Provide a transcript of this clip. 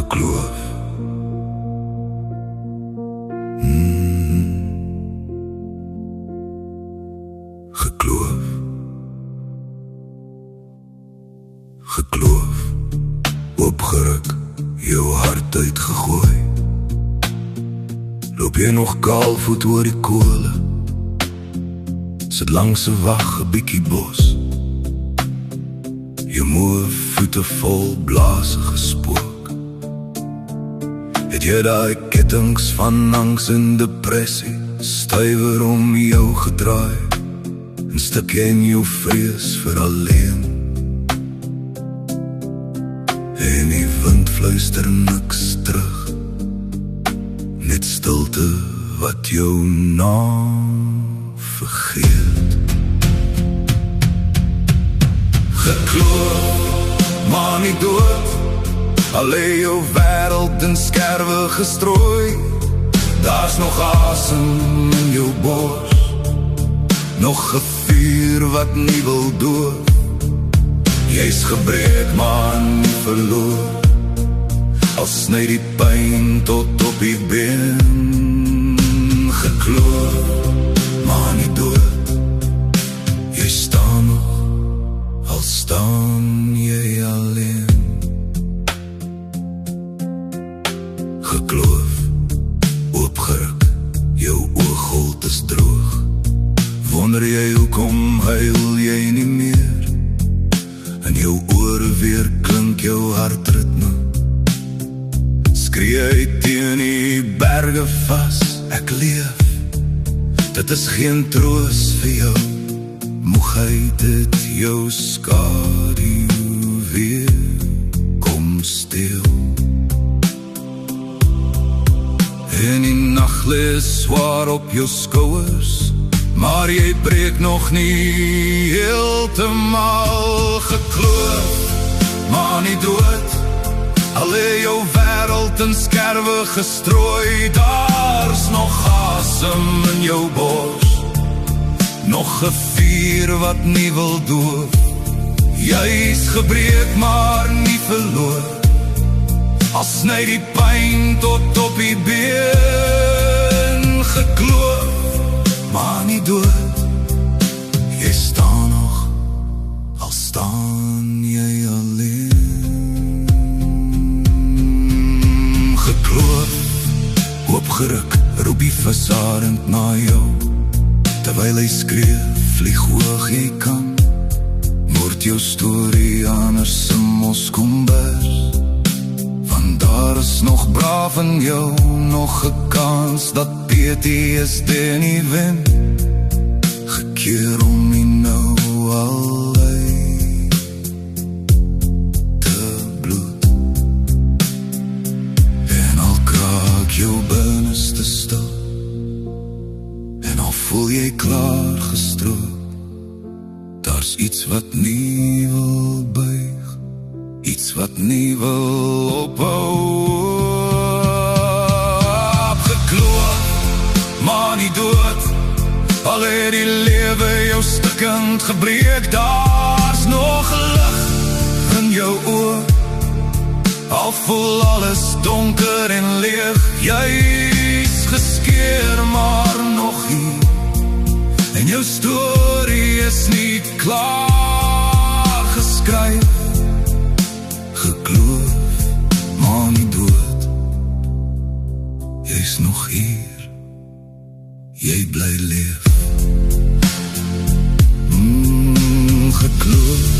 gekloof. Gekloof. Gekloof. Opgeruk, jou hart uitgegooi. Loop jy nog kaalvoet oor die kole? Sit langs 'n wag 'n bietjie bos. Jou moe voete vol blaase gespook. Het jy daai kettings van angs en depressie stywer om jou gedraai, en stik jy in jou vrees vir alleen? En die wind fluister niks terug, net stilte wat jou naam vergeet. Gekloof, maar nie dood, al lê jou wêreld in skerwe gestrooi. Daar's nog asem in jou bors, nog 'n vuur wat nie wil dood. Jy's gebreek maar nie verloor, al sny die pyn tot op die been. Gekloof, maar nie dood, jy staan nog, al staan jy alleen. Gekloof, oopgeruk, jou oogholt is droog. Wonder jy hoekom huil jy nie meer? In jou ore weer klink jou hartritme. Skree jy teen die berge vas, ek leef. Dit is geen troos vir jou, moegheid het jou skadu weer kom steel. En die nacht lê swaar op jou skouers, maar jy breek nog nie heeltemal. Gekloof, maar nie dood, al lê jou wêreld in skerwe gestrooi. Daar's nog asem in jou bors, nog 'n vuur wat nie wil doof. Jy's gebreek maar nie verloor, al sny die pyn tot op die been. Gekloof, maar nie dood, jy staan nog, al staan jy alleen. Gekloof, oopgeruk, roep die visarend na jou. Terwyl hy skree, vlieg hoog jy kan. Word jou storie anders se moskombers. Want daar is nog braaf in jou, nog 'n kans dat PTSD nie wen. Gekeer om nie nou al te bloed. En al kraak jou binneste stil, en al voel jy klaar gestroop, daar's iets wat nie wil buig, iets wat nie wil ophou. Gekloof, maar nie dood, al het die lewe jou stikkend gebreek. Daar's nog lig in jou oor, al voel alles donker en leeg. Jy's geskeer maar nog hier, en jou storie is nie klaar geskryf. Gekloof, maar nie dood, jy's nog hier, jy bly leef. Gekloof,